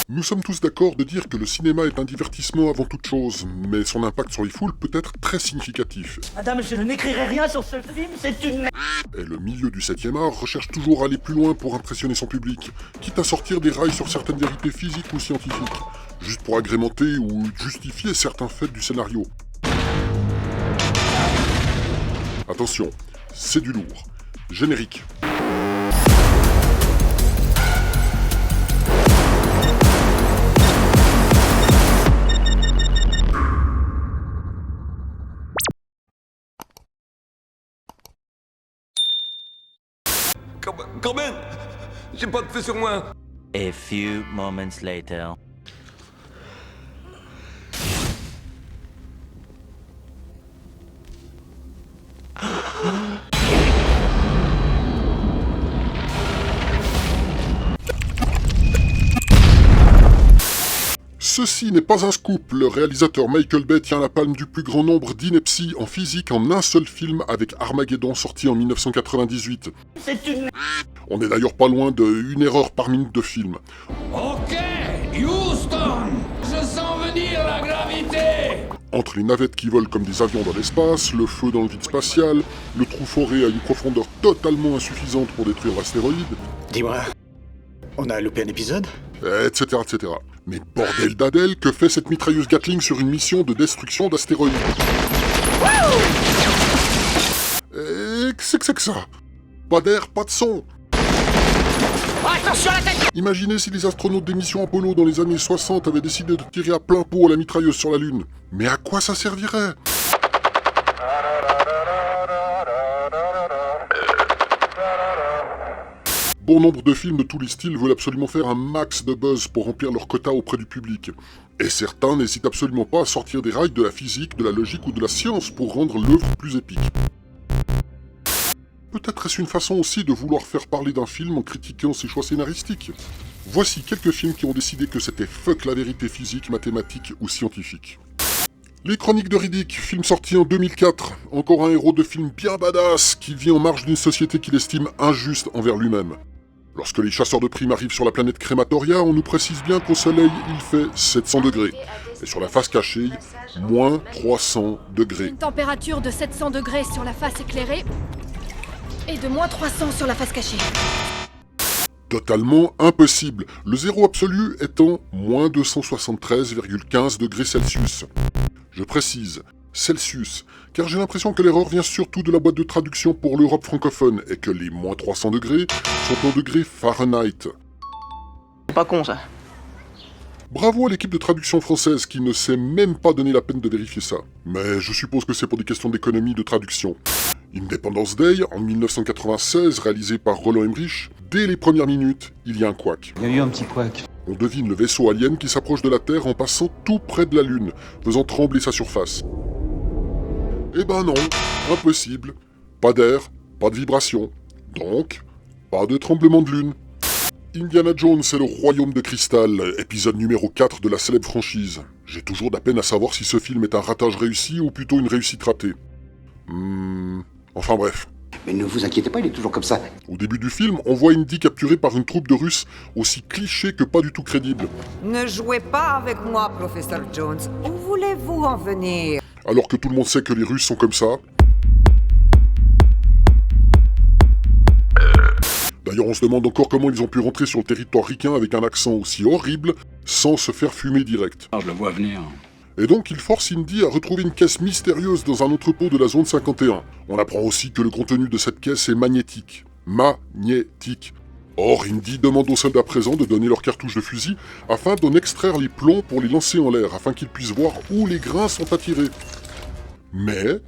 Nous sommes tous d'accord de dire que le cinéma est un divertissement avant toute chose, mais son impact sur les foules peut être très significatif. Madame, je n'écrirai rien sur ce film, c'est une... Et le milieu du 7e art recherche toujours à aller plus loin pour impressionner son public, quitte à sortir des rails sur certaines vérités physiques ou scientifiques, juste pour agrémenter ou justifier certains faits du scénario. Attention, c'est du lourd. Générique. Quand même, j'ai pas de feu sur moi. A few moments later. Ceci n'est pas un scoop, le réalisateur Michael Bay tient la palme du plus grand nombre d'inepties en physique en un seul film avec Armageddon sorti en 1998. C'est une... On est d'ailleurs pas loin de une erreur par minute de film. Ok, Houston, je sens venir la gravité. Entre les navettes qui volent comme des avions dans l'espace, le feu dans le vide spatial, le trou foré à une profondeur totalement insuffisante pour détruire l'astéroïde, Dis-moi, on a loupé un épisode ? etc., etc. Mais bordel d'Adèle, que fait cette mitrailleuse Gatling sur une mission de destruction d'astéroïdes? Qu'est-ce que c'est que ça? Pas d'air, pas de son. Attention à la tête! Imaginez si les astronautes des missions Apollo dans les années 60 avaient décidé de tirer à plein pot à la mitrailleuse sur la Lune. Mais à quoi ça servirait? Bon nombre de films de tous les styles veulent absolument faire un max de buzz pour remplir leur quota auprès du public. Et certains n'hésitent absolument pas à sortir des rails de la physique, de la logique ou de la science pour rendre l'œuvre plus épique. Peut-être est-ce une façon aussi de vouloir faire parler d'un film en critiquant ses choix scénaristiques. Voici quelques films qui ont décidé que c'était fuck la vérité physique, mathématique ou scientifique. Les Chroniques de Riddick, film sorti en 2004. Encore un héros de film bien badass qui vit en marge d'une société qu'il estime injuste envers lui-même. Lorsque les chasseurs de primes arrivent sur la planète Crématoria, on nous précise bien qu'au soleil, il fait 700 degrés. Et sur la face cachée, moins 300 degrés. Une température de 700 degrés sur la face éclairée et de moins 300 sur la face cachée. Totalement impossible, le zéro absolu étant moins 273,15 degrés Celsius. Je précise, Celsius, car j'ai l'impression que l'erreur vient surtout de la boîte de traduction pour l'Europe francophone et que les moins 300 degrés sont en degrés Fahrenheit. C'est pas con, ça. Bravo à l'équipe de traduction française qui ne s'est même pas donné la peine de vérifier ça. Mais je suppose que c'est pour des questions d'économie de traduction. Independence Day, en 1996, réalisé par Roland Emmerich, dès les premières minutes, il y a un couac. Il y a eu un petit couac. On devine le vaisseau alien qui s'approche de la Terre en passant tout près de la Lune, faisant trembler sa surface. Eh ben non, impossible. Pas d'air, pas de vibration. Donc, pas de tremblement de Lune. Indiana Jones et le Royaume de Cristal, épisode numéro 4 de la célèbre franchise. J'ai toujours de la peine à savoir si ce film est un ratage réussi ou plutôt une réussite ratée. Enfin bref. Mais ne vous inquiétez pas, il est toujours comme ça. Au début du film, on voit Indy capturée par une troupe de Russes aussi cliché que pas du tout crédible. Ne jouez pas avec moi, professeur Jones. Où voulez-vous en venir? Alors que tout le monde sait que les Russes sont comme ça. D'ailleurs, on se demande encore comment ils ont pu rentrer sur le territoire ricain avec un accent aussi horrible, sans se faire fumer direct. Je le vois venir. Et donc, il force Indy à retrouver une caisse mystérieuse dans un entrepôt de la zone 51. On apprend aussi que le contenu de cette caisse est magnétique. Magnétique. Or, Indy demande aux soldats présents de donner leurs cartouches de fusil afin d'en extraire les plombs pour les lancer en l'air, afin qu'ils puissent voir où les grains sont attirés. Mais...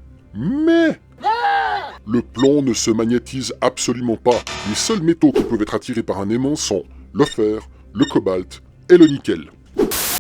Le plomb ne se magnétise absolument pas. Les seuls métaux qui peuvent être attirés par un aimant sont le fer, le cobalt et le nickel.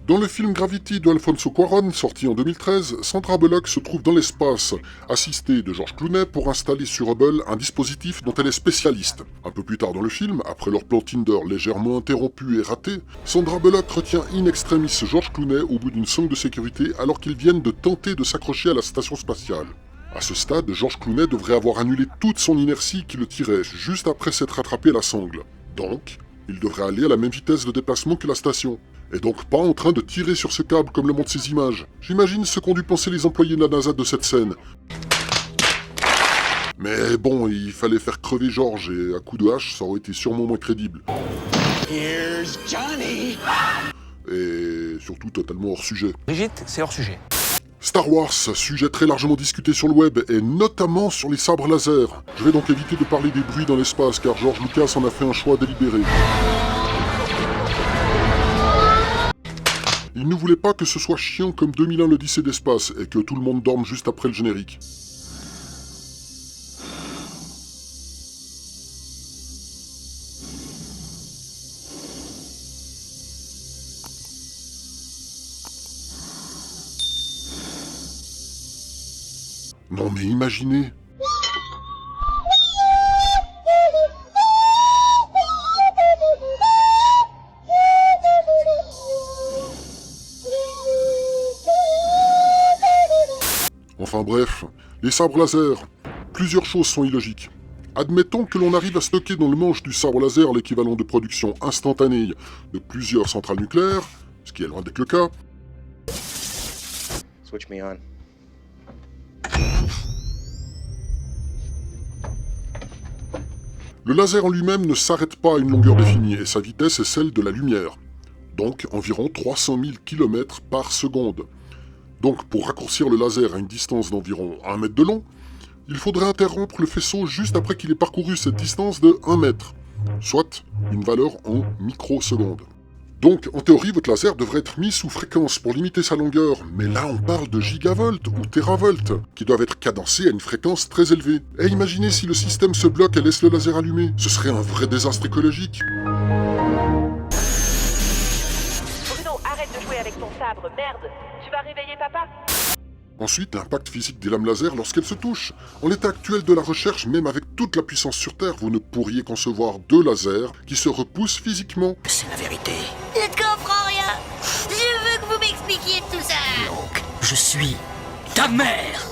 Dans le film Gravity de Alfonso Cuarón, sorti en 2013, Sandra Bullock se trouve dans l'espace, assistée de George Clooney pour installer sur Hubble un dispositif dont elle est spécialiste. Un peu plus tard dans le film, après leur plan Tinder légèrement interrompu et raté, Sandra Bullock retient in extremis George Clooney au bout d'une sangle de sécurité alors qu'ils viennent de tenter de s'accrocher à la station spatiale. À ce stade, George Clooney devrait avoir annulé toute son inertie qui le tirait juste après s'être attrapé à la sangle. Donc, il devrait aller à la même vitesse de déplacement que la station. Et donc pas en train de tirer sur ce câble comme le montrent ces images. J'imagine ce qu'ont dû penser les employés de la NASA de cette scène. Mais bon, il fallait faire crever George et à coup de hache, ça aurait été sûrement moins crédible. Here's Johnny. Et surtout totalement hors sujet. Brigitte, c'est hors sujet. Star Wars, sujet très largement discuté sur le web, et notamment sur les sabres laser. Je vais donc éviter de parler des bruits dans l'espace, car George Lucas en a fait un choix délibéré. Il ne voulait pas que ce soit chiant comme 2001 l'Odyssée d'espace, et que tout le monde dorme juste après le générique. Non mais imaginez. Enfin bref, les sabres laser. Plusieurs choses sont illogiques. Admettons que l'on arrive à stocker dans le manche du sabre laser l'équivalent de production instantanée de plusieurs centrales nucléaires, ce qui est loin d'être le cas. Switch me on. Le laser en lui-même ne s'arrête pas à une longueur définie et sa vitesse est celle de la lumière, donc environ 300 000 km par seconde. Donc pour raccourcir le laser à une distance d'environ 1 mètre de long, il faudrait interrompre le faisceau juste après qu'il ait parcouru cette distance de 1 mètre, soit une valeur en microsecondes. Donc, en théorie, votre laser devrait être mis sous fréquence pour limiter sa longueur, mais là on parle de gigavolts ou téravolts, qui doivent être cadencés à une fréquence très élevée. Et imaginez si le système se bloque et laisse le laser allumé, ce serait un vrai désastre écologique. Bruno, arrête de jouer avec ton sabre, merde! Tu vas réveiller papa? Ensuite, l'impact physique des lames laser lorsqu'elles se touchent. En l'état actuel de la recherche, même avec toute la puissance sur Terre, vous ne pourriez concevoir deux lasers qui se repoussent physiquement. C'est la vérité. Je ne comprends rien. Je veux que vous m'expliquiez tout ça. Donc, je suis ta mère.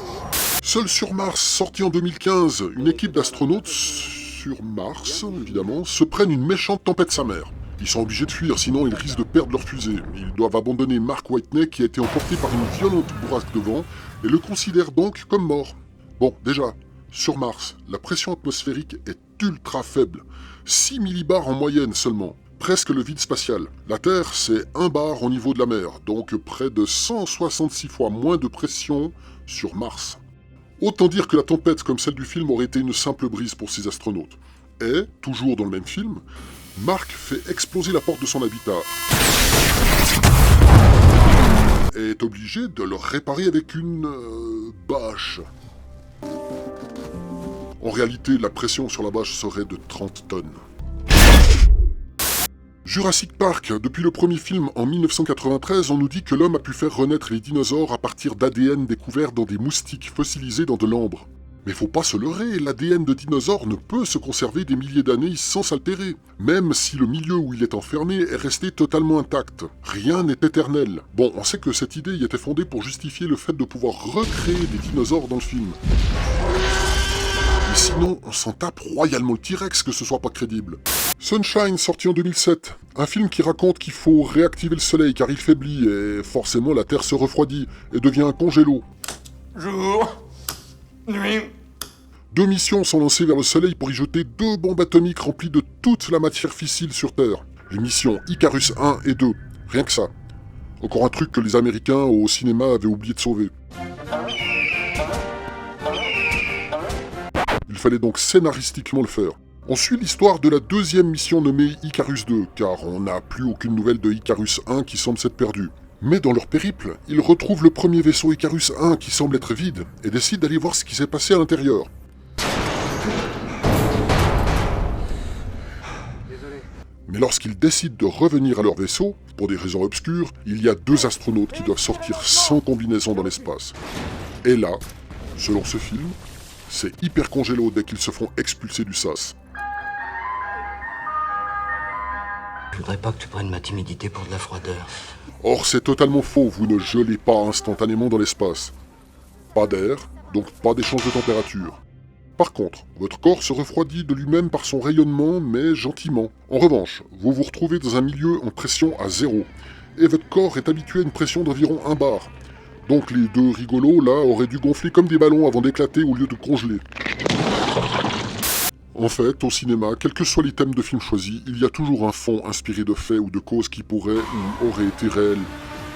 Seul sur Mars, sorti en 2015, une équipe d'astronautes sur Mars, évidemment, se prennent une méchante tempête sa mère. Ils sont obligés de fuir, sinon ils risquent de perdre leur fusée. Ils doivent abandonner Mark Whitney qui a été emporté par une violente bourrasque de vent et le considèrent donc comme mort. Bon, déjà, sur Mars, la pression atmosphérique est ultra faible. 6 millibars en moyenne seulement. Presque le vide spatial. La Terre, c'est 1 bar au niveau de la mer, donc près de 166 fois moins de pression sur Mars. Autant dire que la tempête comme celle du film aurait été une simple brise pour ces astronautes. Et, toujours dans le même film, Mark fait exploser la porte de son habitat et est obligé de le réparer avec une bâche. En réalité, la pression sur la bâche serait de 30 tonnes. Jurassic Park, depuis le premier film en 1993, on nous dit que l'homme a pu faire renaître les dinosaures à partir d'ADN découvert dans des moustiques fossilisés dans de l'ambre. Mais faut pas se leurrer, l'ADN de dinosaures ne peut se conserver des milliers d'années sans s'altérer, même si le milieu où il est enfermé est resté totalement intact. Rien n'est éternel. Bon, on sait que cette idée y était fondée pour justifier le fait de pouvoir recréer des dinosaures dans le film. Mais sinon, on s'en tape royalement le T-Rex que ce soit pas crédible. Sunshine, sorti en 2007. Un film qui raconte qu'il faut réactiver le soleil car il faiblit et forcément la Terre se refroidit et devient un congélo. Jour, nuit. 2 missions sont lancées vers le soleil pour y jeter 2 bombes atomiques remplies de toute la matière fissile sur Terre. Les missions Icarus 1 et 2. Rien que ça. Encore un truc que les Américains au cinéma avaient oublié de sauver. Il fallait donc scénaristiquement le faire. On suit l'histoire de la 2e mission nommée Icarus 2, car on n'a plus aucune nouvelle de Icarus 1 qui semble s'être perdu. Mais dans leur périple, ils retrouvent le premier vaisseau Icarus 1 qui semble être vide, et décident d'aller voir ce qui s'est passé à l'intérieur. Mais lorsqu'ils décident de revenir à leur vaisseau, pour des raisons obscures, il y a 2 astronautes qui doivent sortir sans combinaison dans l'espace. Et là, selon ce film, c'est hyper congélo dès qu'ils se font expulser du sas. Je voudrais pas que tu prennes ma timidité pour de la froideur. Or, c'est totalement faux, vous ne gelez pas instantanément dans l'espace. Pas d'air, donc pas d'échange de température. Par contre, votre corps se refroidit de lui-même par son rayonnement, mais gentiment. En revanche, vous vous retrouvez dans un milieu en pression à 0. et votre corps est habitué à une pression d'environ 1 bar. Donc les deux rigolos là auraient dû gonfler comme des ballons avant d'éclater au lieu de congeler. En fait, au cinéma, quel que soit l'item de film choisi, il y a toujours un fond inspiré de faits ou de causes qui pourraient ou auraient été réels.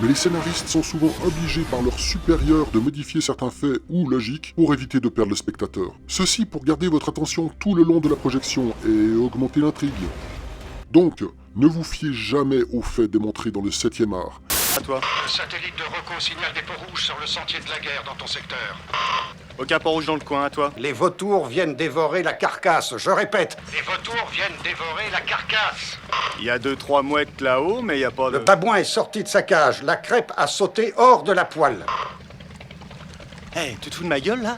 Mais les scénaristes sont souvent obligés par leurs supérieurs de modifier certains faits ou logiques pour éviter de perdre le spectateur. Ceci pour garder votre attention tout le long de la projection et augmenter l'intrigue. Donc, ne vous fiez jamais aux faits démontrés dans le 7e art. À toi. Le satellite de Rocco signale des pots rouges sur le sentier de la guerre dans ton secteur. Aucun port rouge dans le coin, à toi. Les vautours viennent dévorer la carcasse, je répète. Les vautours viennent dévorer la carcasse. Il y a 2-3 mouettes là-haut, mais il n'y a pas de... Le babouin est sorti de sa cage, la crêpe a sauté hors de la poêle. Hey, tu te fous de ma gueule, là?